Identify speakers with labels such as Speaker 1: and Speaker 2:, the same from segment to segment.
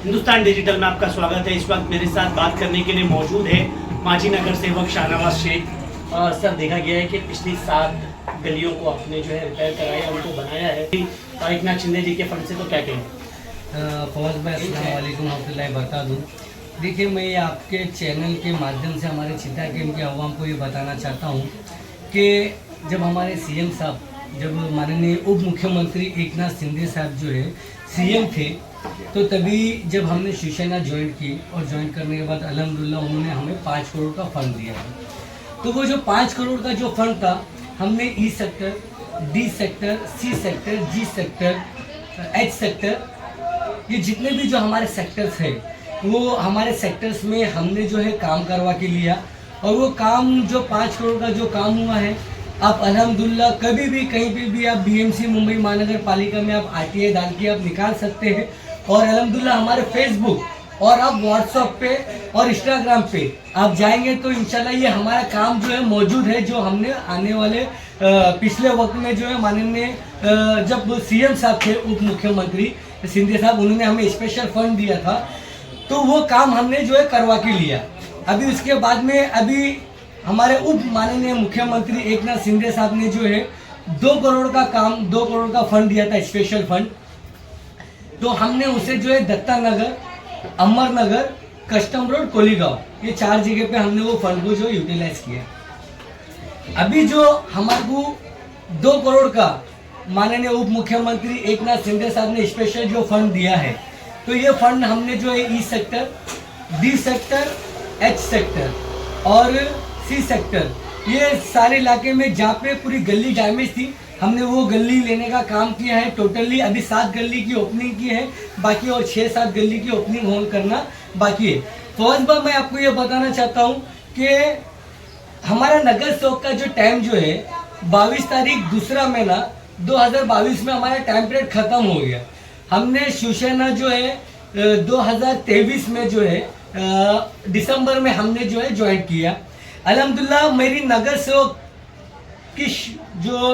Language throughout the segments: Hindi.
Speaker 1: हिंदुस्तान डिजिटल में आपका स्वागत है। इस वक्त मेरे साथ बात करने के लिए मौजूद है माजी नगर सेवक शाहनवाज शेख। सर, देखा गया है कि पिछली 7 गलियों को आपने जो है रिपेयर कराया, उनको बनाया है। एकनाथ शिंदे जी के फंड से, तो क्या कहें?
Speaker 2: फौज भाई अस्सलाम वालेकुम रहमतुल्लाहि बता दूँ। देखिए, मैं आपके चैनल के माध्यम से हमारे चिता गेम के अवाम को ये बताना चाहता हूँ कि जब हमारे सीएम साहब, जब माननीय उप मुख्यमंत्री एकनाथ शिंदे साहब जो है सीएम थे, तो तभी जब हमने शिवसेना ज्वाइन की और ज्वाइन करने के बाद अल्हम्दुलिल्लाह उन्होंने हमें 5 करोड़ का फंड दिया था। तो वो जो 5 करोड़ का जो फंड था, हमने E sector, D sector, C sector, G sector, H sector, ये जितने भी जो हमारे सेक्टर्स हैं, वो हमारे सेक्टर्स में हमने जो है काम करवा के लिया। और वो काम जो 5 करोड़ का जो काम हुआ है, आप अल्हम्दुलिल्लाह कभी भी कहीं पे भी आप बीएमसी मुंबई महानगर पालिका में आप आरटीआई डाल के आप निकाल सकते हैं। और अल्हम्दुलिल्लाह हमारे फेसबुक और आप व्हाट्सएप पे और इंस्टाग्राम पे आप जाएंगे तो इंशाल्लाह ये हमारा काम जो है मौजूद है, जो हमने आने वाले पिछले वक्त में जो है माननीय जब सीएम साहब थे उप मुख्यमंत्री शिंदे साहब, उन्होंने हमें स्पेशल फंड दिया था, तो वो काम हमने जो है करवा के लिया। अभी उसके बाद में अभी हमारे उप माननीय मुख्यमंत्री एकनाथ शिंदे साहब ने जो है 2 करोड़ का काम, 2 करोड़ का फंड दिया था, स्पेशल फंड। तो हमने उसे जो है दत्ता नगर, अमर नगर, कस्टम रोड, कोलीगांव, ये 4 जगह पे हमने वो फंड को जो यूटिलाइज किया। अभी जो हमारे को 2 करोड़ का माननीय उप मुख्यमंत्री एकनाथ शिंदे साहब ने स्पेशल जो फंड दिया है, तो ये फंड हमने जो है ई sector, D sector, H sector और सी सेक्टर, ये सारे इलाके में जहाँ पे पूरी गली डैमेज थी, हमने वो गली लेने का काम किया है। टोटली अभी 7 गली की ओपनिंग की है, बाकी और 6-7 गली की ओपनिंग होन करना बाकी है। फर्स्ट बार मैं आपको ये बताना चाहता हूँ कि हमारा नगर सेवक का जो टाइम जो है 22 तारीख 2 महीना 2022 में हमारा टाइम पीरियड खत्म हो गया। हमने शिवसेना जो है 2023 में जो है दिसंबर में हमने जो है ज्वाइन किया। अल्हम्दुलिल्लाह मेरी नगर सेवक की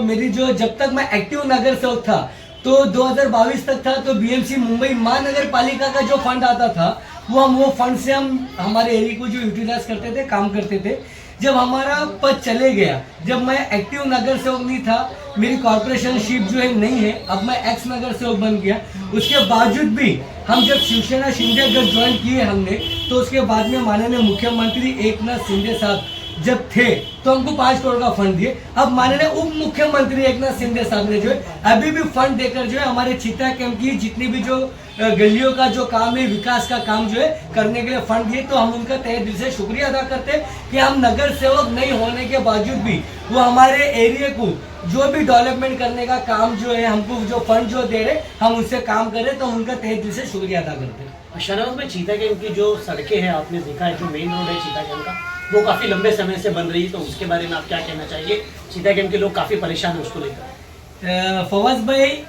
Speaker 2: मेरी जो जब तक मैं एक्टिव नगर सेवक था तो 2022 तक था, तो बीएमसी मुंबई महानगर पालिका का जो फंड आता था वो फंड से हम हमारे एरिया को जो यूटिलाइज करते थे, काम करते थे। जब हमारा पद चले गया, जब मैं एक्टिव नगर सेवक नहीं था, मेरी कॉर्पोरेशनशिप जो है नहीं है, अब मैं एक्स नगर सेवक बन गया। उसके बावजूद भी हम जब शिवसेना शिंदे जब ज्वाइन किए हमने, तो उसके बाद में माननीय मुख्यमंत्री एकनाथ शिंदे साहब जब थे तो हमको 5 करोड़ का फंड दिए। अब माननीय उप मुख्यमंत्री एकनाथ शिंदे साहब ने जो है अभी भी फंड देकर जो है हमारे चिता कैंप की जितनी भी जो गलियों का जो काम है, विकास का काम जो है करने के लिए फंड दिए। तो हम उनका तहे दिल से शुक्रिया अदा करते हैं कि हम नगर सेवक नहीं होने के बावजूद भी वो हमारे एरिया को जो भी डेवलपमेंट करने का काम जो है, हमको जो फंड जो दे रहे, हम उससे काम करें, तो उनका तहे दिल से शुक्रिया अदा करते हैं।
Speaker 1: शाहनवाज में चीता कैंप की जो सड़कें हैं, आपने देखा है जो मेन रोड है चीता कैंप का, वो काफ़ी लंबे समय से बन रही है, तो उसके बारे में आप क्या कहना चाहिए? चीता कैंप के लोग काफ़ी परेशान हैं उसको लेकर।
Speaker 2: फवाज भाई,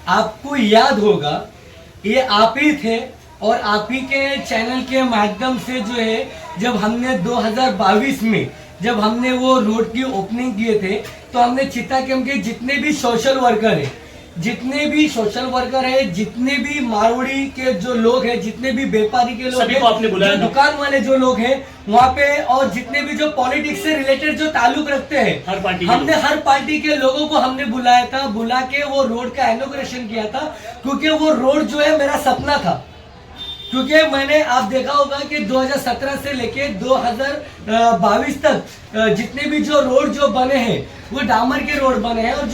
Speaker 2: आपको याद होगा ये आप ही थे और आप ही के चैनल के माध्यम से जो है जब हमने 2022 में जब हमने वो रोड की ओपनिंग किए थे, तो हमने चिता कैंप के जितने भी सोशल वर्कर है, जितने भी मारवाड़ी के जो लोग हैं, जितने भी व्यापारी के लोग हैं, दुकान वाले जो लोग हैं वहाँ पे, और जितने भी जो पॉलिटिक्स से रिलेटेड जो ताल्लुक रखते हैं, हमने हर पार्टी के लोगों को हमने बुलाया था, बुला के वो रोड का इनॉग्रेशन किया था। क्योंकि वो रोड जो है मेरा सपना था, क्योंकि मैंने आप देखा होगा कि 2017 से लेके 2022 तक जितने भी जो रोड जो बने हैं वो डामर के रोड बने हैं, और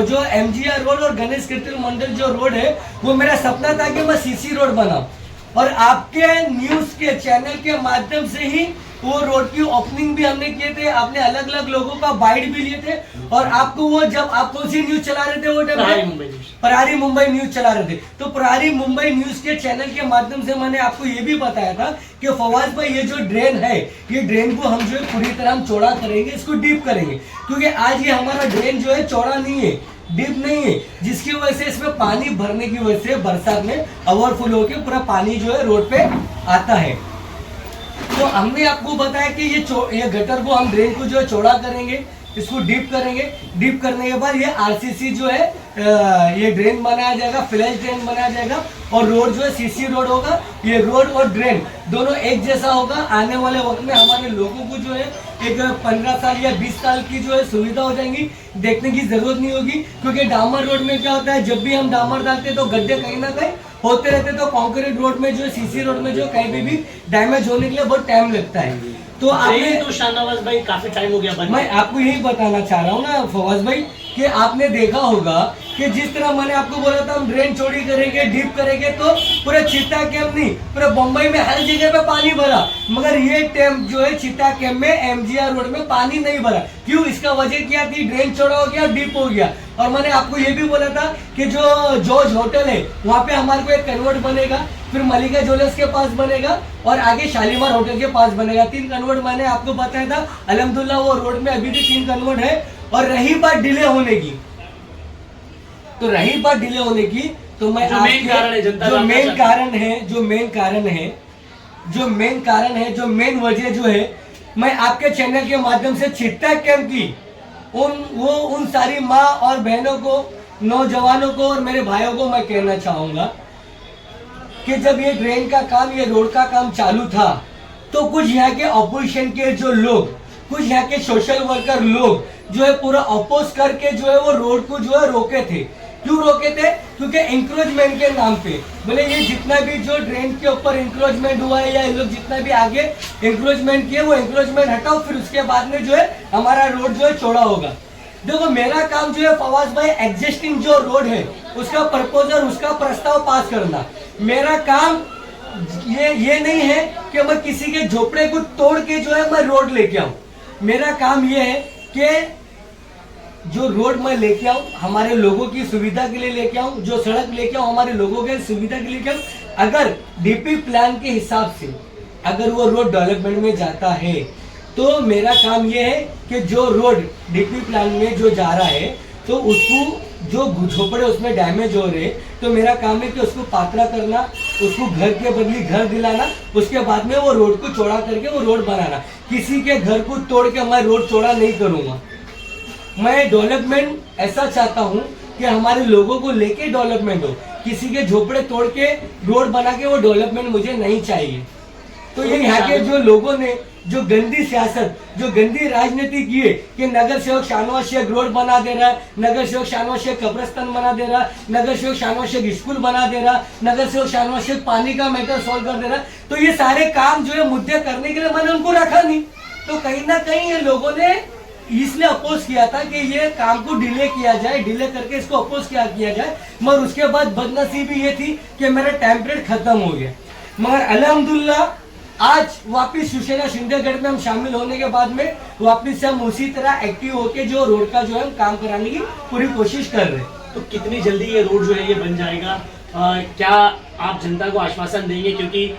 Speaker 2: जो एमजीआर रोड और गणेश कीर्तन मंडल जो रोड है वो मेरा सपना था कि मैं सीसी रोड बनाऊं। और आपके न्यूज के चैनल के माध्यम से ही वो रोड की ओपनिंग भी हमने किए थे, आपने अलग अलग लोगों का बाइट भी लिए थे। और आपको वो जब आप कौन सी न्यूज चला रहे थे वो टाइम, प्रहारी मुंबई न्यूज चला रहे थे, तो प्रहारी मुंबई न्यूज के चैनल के माध्यम से मैंने आपको ये भी बताया था कि फवाद भाई ये जो ड्रेन है, ये ड्रेन को हम जो है पूरी तरह हम चौड़ा करेंगे, इसको डीप करेंगे। क्योंकि आज ये हमारा ड्रेन जो है चौड़ा नहीं है, डीप नहीं है, जिसकी वजह से इसमें पानी भरने की वजह से बरसात में ओवरफ्लो होकर पूरा पानी जो है रोड पे आता है। तो हमने आपको बताया कि ये गटर को हम ड्रेन को जो है चौड़ा करेंगे, इसको डीप करेंगे। डीप करने के बाद ये आरसीसी जो है ये ड्रेन बनाया जाएगा, फ्लैश ड्रेन बनाया जाएगा और रोड जो है सीसी रोड होगा। ये रोड और ड्रेन दोनों एक जैसा होगा। आने वाले वक्त में हमारे लोगों को जो है एक 15 साल या 20 साल की जो है सुविधा हो जाएंगी, देखने की जरूरत नहीं होगी। क्योंकि डामर रोड में क्या होता है, जब भी हम डामर डालते हैं तो गड्ढे कहीं ना कहीं होते रहते, तो कॉन्क्रीट रोड में जो है, सीसी रोड में जो कहीं भी डैमेज होने के लिए बहुत टाइम लगता है। तो आपने
Speaker 1: तो शाहनवाज भाई काफी टाइम हो गया बन,
Speaker 2: मैं आपको यही बताना चाह रहा हूँ ना फवाज भाई, कि आपने देखा होगा कि जिस तरह मैंने आपको बोला था हम ड्रेन चौड़ी करेंगे, डीप करेंगे, तो पूरे चित्ता कैंप नहीं, पूरे बम्बई में हर जगह पे पानी भरा, मगर ये टैंक जो है चित्ता कैंप में एमजीआर रोड में पानी नहीं भरा। क्यों? इसका वजह क्या थी? ड्रेन चौड़ा हो गया, डीप हो गया। और मैंने आपको ये भी बोला था कि जो जॉर्ज होटल है वहाँ पे हमारे को एक कन्वर्ट बनेगा, फिर मलिका ज्वेलर्स के पास बनेगा और आगे शालीमार होटल के पास बनेगा। 3 कन्वर्ट मैंने आपको बताया था। अल्हम्दुलिल्लाह वो रोड में अभी भी 3 कन्वर्ट है। और रही बात डिले होने की, तो रही बात डिले होने की, तो मैं
Speaker 1: जो मेन कारण है, जनता
Speaker 2: जो मेन कारण है, जो मेन वजह जो है, मैं आपके चैनल के माध्यम से चित्ता कैंप की उन सारी माँ और बहनों को, नौजवानों को और मेरे भाइयों को मैं कहना चाहूंगा कि जब ये ड्रेन का काम, ये रोड का काम चालू था, तो कुछ यहाँ के ऑपोजिशन के जो लोग, कुछ यहाँ के सोशल वर्कर लोग जो है पूरा अपोज करके जो है वो रोड को जो है रोके थे। क्यों रोके थे? क्योंकि इंक्रोचमेंट के नाम पे बोले ये जितना भी जो ड्रेन के ऊपर इंक्रोचमेंट हुआ है या ये लोग जितना भी आगे इंक्रोचमेंट किए वो इंक्रोचमेंट हटाओ, फिर उसके बाद में जो है हमारा रोड जो है चौड़ा होगा। देखो मेरा काम जो है फवाज भाई एग्जिस्टिंग जो रोड है उसका प्रपोजल, उसका प्रस्ताव पास करना। मेरा काम ये नहीं है कि मैं किसी के झोपड़े को तोड़ के जो है मैं रोड लेके आऊं। मेरा काम ये है कि जो रोड मैं लेके आऊं हमारे लोगों की सुविधा के लिए लेके आऊं, जो सड़क लेके आऊं हमारे लोगों के सुविधा के लिए लेके आऊं। अगर डीपी प्लान के हिसाब से अगर वो रोड डेवलपमेंट में जाता है तो मेरा काम ये है कि जो रोड डीपी प्लान में जो जा रहा है तो उसको जो झोपड़े उसमें डैमेज हो रहे, तो मेरा काम है कि उसको पातला करना, उसको घर के बदले घर दिलाना, उसके बाद में वो रोड को चौड़ा करके वो रोड बनाना। किसी के घर को तोड़ के मैं रोड चौड़ा नहीं करूंगा। मैं डेवलपमेंट ऐसा चाहता हूं कि हमारे लोगों को लेके डेवलपमेंट हो, किसी के झोपड़े तोड़ के रोड बना के वो डेवलपमेंट मुझे नहीं चाहिए। तो ये यहाँ के जो लोगों ने जो गंदी सियासत, जो गंदी राजनीति की है कि नगर सेवक शाहनवाज शेख रोड बना दे रहा है, नगर सेवक शाहनवाज शेख कब्रिस्तान बना दे रहा है, नगर सेवक शाहनवाज शेख स्कूल बना दे रहा, नगर सेवक शाहनवाज शेख पानी का मैटर सॉल्व कर दे रहा, तो ये सारे काम जो है मुद्दे करने के लिए मैंने उनको रखा नहीं। तो कहीं ना कहीं ये लोगों ने इसलिए अपोज किया था कि ये काम को डिले किया जाए, डिले करके इसको अपोज किया जाए। मगर उसके बाद बदनसीबी ये थी कि मेरा टाइम पीरियड खत्म हो गया। मगर अल्हम्दुलिल्लाह आज वापिस शिवसेना शिंदेगढ़ में हम शामिल होने के बाद में वापिस हम उसी तरह एक्टिव होके जो रोड का जो है काम कराने की पूरी कोशिश कर रहे हैं।
Speaker 1: तो कितनी जल्दी ये रोड जो है ये बन जाएगा? क्या आप जनता को आश्वासन देंगे? क्योंकि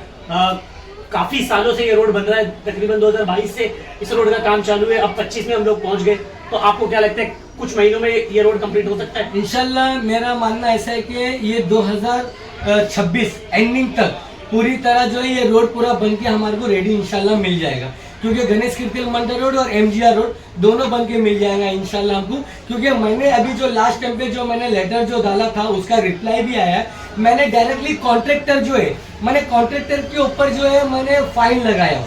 Speaker 1: काफी सालों से ये रोड बन रहा है, तकरीबन 2022 से इस रोड का काम चालू है, अब 25 में हम लोग पहुंच गए, तो आपको क्या लगता है कुछ महीनों में ये रोड कंप्लीट हो सकता है?
Speaker 2: इंशाल्लाह मेरा मानना ऐसा है कि ये 2026 एंडिंग तक पूरी तरह जो है ये रोड पूरा बन के हमारे को रेडी इंशाल्लाह मिल जाएगा। क्योंकि गणेश कीर्तिल मंडल रोड और एमजीआर रोड दोनों बन के मिल जाएगा इंशाल्लाह हमको। क्योंकि मैंने अभी जो लास्ट टाइम पे जो मैंने लेटर जो डाला था उसका रिप्लाई भी आया है। मैंने डायरेक्टली कॉन्ट्रैक्टर जो है, मैंने कॉन्ट्रैक्टर के ऊपर जो है मैंने फाइन लगाया,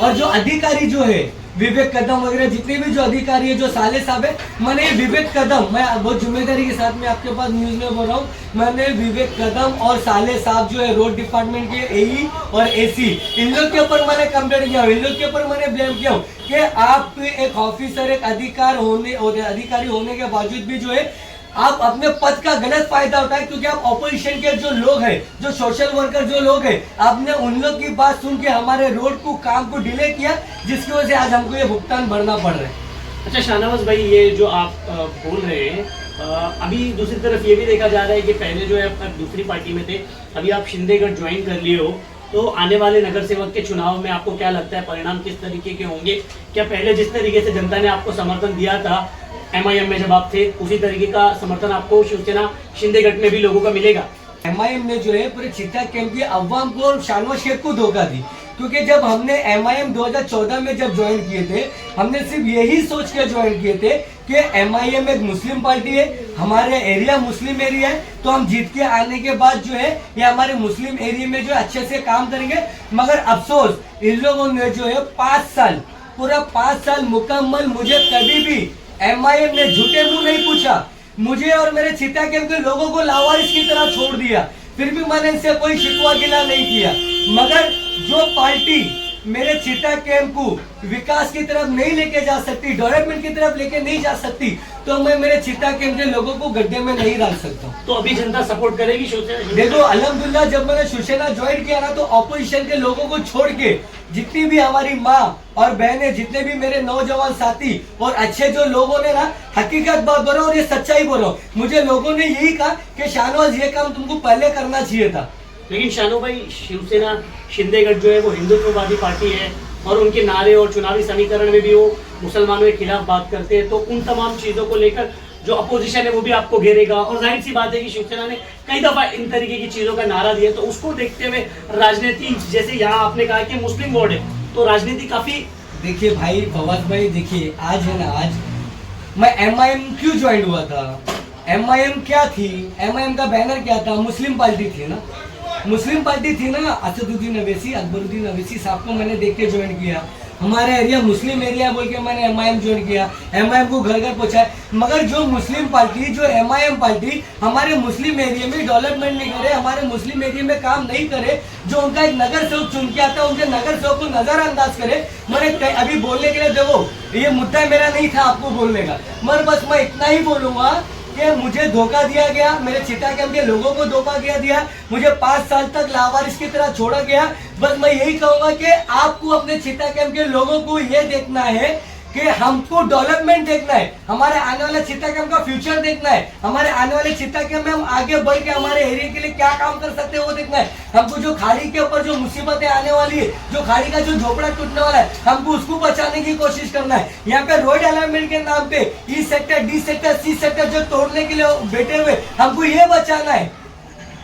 Speaker 2: और जो अधिकारी जो है विवेक कदम वगैरह जितने भी जो अधिकारी है, जो साले साहब है, मैंने विवेक कदम, मैं बहुत जिम्मेदारी के साथ में आपके पास न्यूज में बोल रहा हूँ, मैंने विवेक कदम और साले साहब जो है रोड डिपार्टमेंट के एई और एसी, इन लोग के ऊपर मैंने कंप्लेंट किया, इन लोग के ऊपर मैंने ब्लेम किया हूँ कि आप एक ऑफिसर, एक अधिकारी होने के बावजूद भी जो है आप अपने पद का गलत फायदा उठाए। क्योंकि आप ऑपोजिशन के जो लोग हैं, जो सोशल वर्कर जो लोग हैं, आपने उन लोग की बात सुन के हमारे रोड को काम को डिले किया, जिसकी वजह से आज हमको ये भुगतान भरना पड़ रहा है।
Speaker 1: अच्छा शाहनवाज भाई, ये जो आप बोल रहे हैं, अभी दूसरी तरफ ये भी देखा जा रहा है कि पहले जो है आप दूसरी पार्टी में थे, अभी आप शिंदेगढ़ ज्वाइन कर लिए हो, तो आने वाले नगर सेवक के चुनाव में आपको क्या लगता है परिणाम किस तरीके के होंगे? क्या पहले जिस तरीके से जनता ने आपको समर्थन दिया था एमआईएम में जब आप थे, उसी तरीके का समर्थन आपको शिवसेना शिंदेगढ़ में भी लोगों का मिलेगा?
Speaker 2: एमआईएम ने जो है पूरे चित्ता कैंप की अवाम को और शाहनवाज शेख को धोखा दी। क्योंकि जब हमने एमआईएम 2014 में जब ज्वाइन किए थे, हमने सिर्फ यही सोच के ज्वाइन किए थे कि MIM एक मुस्लिम पार्टी है, हमारे एरिया मुस्लिम एरिया है, तो हम जीत के आने के बाद जो है ये हमारे मुस्लिम एरिया में जो अच्छे से काम करेंगे। मगर अफसोस इन लोगों ने जो है 5 साल, पूरा 5 साल मुकम्मल मुझे कभी भी MIM ने झूठे मुंह नहीं पूछा, मुझे और मेरे चिता कैंप के लोगों को लावारिस की तरह छोड़ दिया। फिर भी मैंने इनसे कोई शिकवा गिला नहीं किया। मगर जो पार्टी मेरे चिता कैंप को विकास की तरफ नहीं लेके जा सकती, डेवलपमेंट की तरफ लेके नहीं जा सकती, तो मैं मेरे चिता कैंप के लोगों को गड्ढे में नहीं डाल सकता।
Speaker 1: तो अभी जनता सपोर्ट करेगी शिवसेना?
Speaker 2: देखो अल्हम्दुलिल्लाह, जब मैंने शिवसेना ज्वाइन किया ना, तो ऑपोजिशन के लोगों को छोड़ के जितनी भी हमारी माँ और बहनें, जितने भी मेरे नौजवान साथी और अच्छे जो लोगों ने ना, हकीकत बात बोल रहा हूँ और ये सच्चाई बोल रहा हूँ, मुझे लोगों ने यही कहा कि शाहनवाज ये काम तुमको पहले करना चाहिए था।
Speaker 1: लेकिन शानू भाई, शिवसेना शिंदेगढ़ जो है वो हिंदुत्ववादी पार्टी है और उनके नारे और चुनावी समीकरण में भी वो मुसलमानों के खिलाफ बात करते हैं, तो उन तमाम चीजों को लेकर जो अपोजिशन है वो भी आपको घेरेगा। और जाहिर सी बात है कि शिवसेना ने कई दफा इन तरीके की चीजों का नारा दिया, तो उसको देखते हुए राजनीति, जैसे यहाँ आपने कहा कि मुस्लिम वोट है, तो राजनीति काफी।
Speaker 2: देखिए भाई फवाद भाई, देखिए आज है ना, आज मैं MIM क्यों ज्वाइन हुआ था? MIM क्या थी? MIM का बैनर क्या था? मुस्लिम पार्टी थी ना, मुस्लिम पार्टी थी ना। असदुद्दीन अवैसी, अकबरुद्दीन अवैसी साहब को मैंने देख के ज्वाइन किया। हमारे एरिया मुस्लिम एरिया बोल के मैंने MIM ज्वाइन किया, MIM को घर घर पहुंचाया। मगर जो मुस्लिम पार्टी, जो MIM पार्टी हमारे मुस्लिम एरिया में डेवलपमेंट नहीं करे, हमारे मुस्लिम एरिया में काम नहीं करे, जो उनका एक नगर सेवक चुन के आता है, उनके नगर सेवक को नजरअंदाज करे। मैंने अभी बोलने के लिए, देखो ये मुद्दा मेरा नहीं था आपको बोलने का, मगर बस मैं इतना ही बोलूंगा कि मुझे धोखा दिया गया, मेरे चिता कैंप के लोगों को धोखा दिया, मुझे 5 साल तक लावारिस की तरह छोड़ा गया। बस मैं यही कहूंगा कि आपको अपने चिता कैंप के लोगों को ये देखना है कि हमको डेवलपमेंट देखना है, हमारे आने वाले चिता कैंप का फ्यूचर देखना है, हमारे आने वाले चिता कैंप में हम आगे बढ़ के हमारे एरिया के लिए क्या काम कर सकते हैं वो देखना है। हमको जो खाड़ी के ऊपर जो मुसीबतें आने वाली है, जो खाड़ी का जो झोपड़ा टूटने वाला है, हमको उसको बचाने की कोशिश करना है। यहाँ पे रोड अलाइनमेंट के नाम पे E sector, D sector, C sector जो तोड़ने के लिए बैठे हुए, हमको ये बचाना है।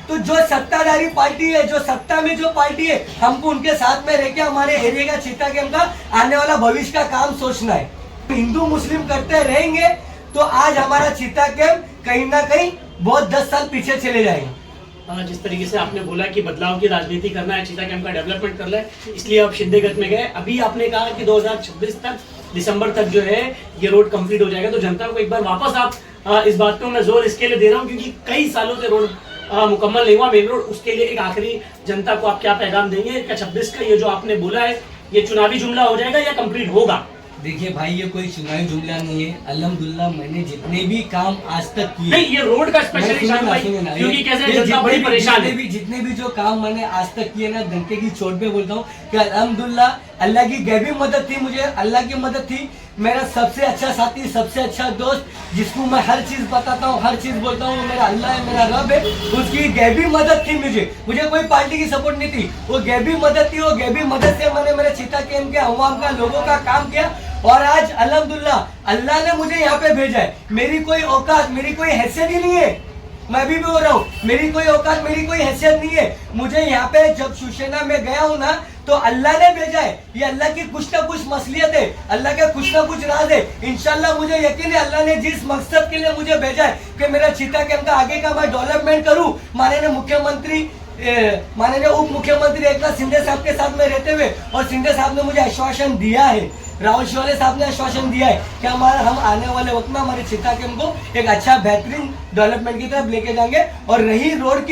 Speaker 2: तो जो सत्ताधारी पार्टी है, जो सत्ता में जो पार्टी है, हमको उनके साथ में रह के हमारे एरिया का चिता कैंप का आने वाला भविष्य का काम सोचना है। हिंदू मुस्लिम करते रहेंगे तो आज हमारा चिता कैंप कहीं ना कहीं बहुत 10 साल पीछे चले जाएंगे।
Speaker 1: जिस तरीके से आपने बोला कि बदलाव की राजनीति करना है, चिता कैंप का डेवलपमेंट करना है, इसलिए आप शिंदेगढ़ में गए। अभी आपने कहा कि 2026 तक, दिसंबर तक जो है ये रोड कंप्लीट हो जाएगा, तो जनता को एक बार वापस आप इस बात पे मैं जोर इसके लिए दे रहा हूँ क्योंकि कई सालों से रोड मुकम्मल नहीं हुआ, मेन रोड, उसके लिए एक आखिरी जनता को आप क्या पैगाम देंगे? क्या 26 का ये जो आपने बोला है ये चुनावी जुमला हो जाएगा या कंप्लीट होगा?
Speaker 2: देखिए भाई, ये कोई चुनावी जुमला नहीं है। अल्हम्दुलिल्लाह मैंने जितने भी काम आज तक किए,
Speaker 1: नहीं ये रोड का स्पेशली क्योंकि कैसे जनता बड़ी परेशान है,
Speaker 2: जितने भी जो काम मैंने आज तक किए ना, डंके की चोट पे बोलता हूँ कि अल्हम्दुलिल्लाह अल्लाह की गैबी मदद थी, मुझे अल्लाह की मदद थी। मेरा सबसे अच्छा साथी, सबसे अच्छा दोस्त, जिसको मैं हर चीज बताता हूँ, हर चीज बोलता हूँ, मेरा अल्लाह है, मेरा रब है, उसकी गैबी मदद थी। मुझे कोई पार्टी की सपोर्ट नहीं थी, वो गैबी मदद थी। वो गैबी मदद से मैंने मेरे चिता कैंप के अवाम का, लोगों का काम किया और आज अल्हम्दुलिल्लाह अल्लाह ने मुझे यहाँ पे भेजा है। मेरी कोई औकात, मेरी कोई हैसियत ही नहीं है, मैं भी बोल रहा हूँ, मेरी कोई औकात, मेरी कोई हैसियत नहीं है। मुझे यहाँ पे जब शिवसेना में गया हूँ ना, तो अल्लाह ने भेजा है। ये अल्लाह की कुछ ना कुछ मसलियत है, अल्लाह का कुछ ना कुछ राज है। इंशाल्लाह मुझे यकीन है अल्लाह ने जिस मकसद के लिए मुझे भेजा है कि मेरा चिता कैंप का आगे का मैं डेवलपमेंट करूँ, माननीय मुख्यमंत्री, माननीय उप मुख्यमंत्री एकनाथ शिंदे साहब के साथ में रहते हुए, और शिंदे साहब ने मुझे आश्वासन दिया है, राहुल शिवाले साहब ने आश्वासन दिया है कि हम आने वाले वक्त में हमारे चिता कैंप को एक अच्छा बेहतरीन डेवलपमेंट की तरफ लेके जाएंगे। और रही रोड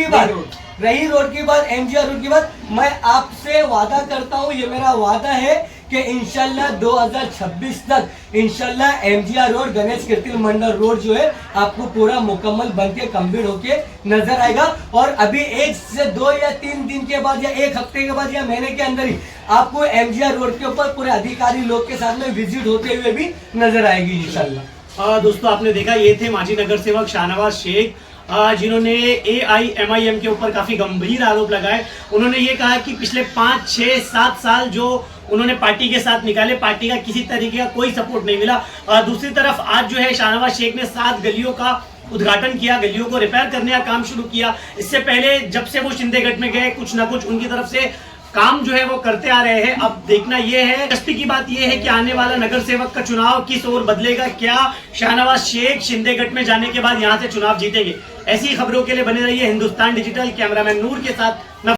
Speaker 2: की बात, MGR रोड की बात, मैं आपसे वादा करता हूँ, ये मेरा वादा है कि इंशाल्लाह 2026 तक इंशाल्लाह MGR रोड, गणेश कीर्ति मंडल रोड जो है आपको पूरा मुकम्मल बनके कंप्लीट होके नजर आएगा। और अभी 1 से 2 या 3 दिन के बाद या 1 हफ्ते के बाद या महीने के अंदर ही आपको MGR रोड के ऊपर पूरे अधिकारी लोग के साथ में विजिट होते हुए भी नजर आएगी इंशाल्लाह।
Speaker 1: दोस्तों आपने देखा, ये थे माजी नगर सेवक शाहनवाज शेख, जिन्होंने AIMIM के ऊपर काफी गंभीर आरोप लगाए। उन्होंने ये कहा कि पिछले 5, 6, 7 साल जो उन्होंने पार्टी के साथ निकाले, पार्टी का किसी तरीके का कोई सपोर्ट नहीं मिला। दूसरी तरफ आज जो है शाहनवाज शेख ने 7 गलियों का उद्घाटन किया, गलियों को रिपेयर करने का काम शुरू किया। इससे पहले जब से वो शिंदेगढ़ में गए, कुछ ना कुछ उनकी तरफ से काम जो है वो करते आ रहे हैं। अब देखना ये है, दिलचस्पी की बात ये है कि आने वाला नगर सेवक का चुनाव किस ओर बदलेगा। क्या शाहनवाज शेख शिंदेगढ़ में जाने के बाद यहाँ से चुनाव जीतेंगे? ऐसी खबरों के लिए बने रहिए हिंदुस्तान डिजिटल। कैमरामैन नूर के साथ मैं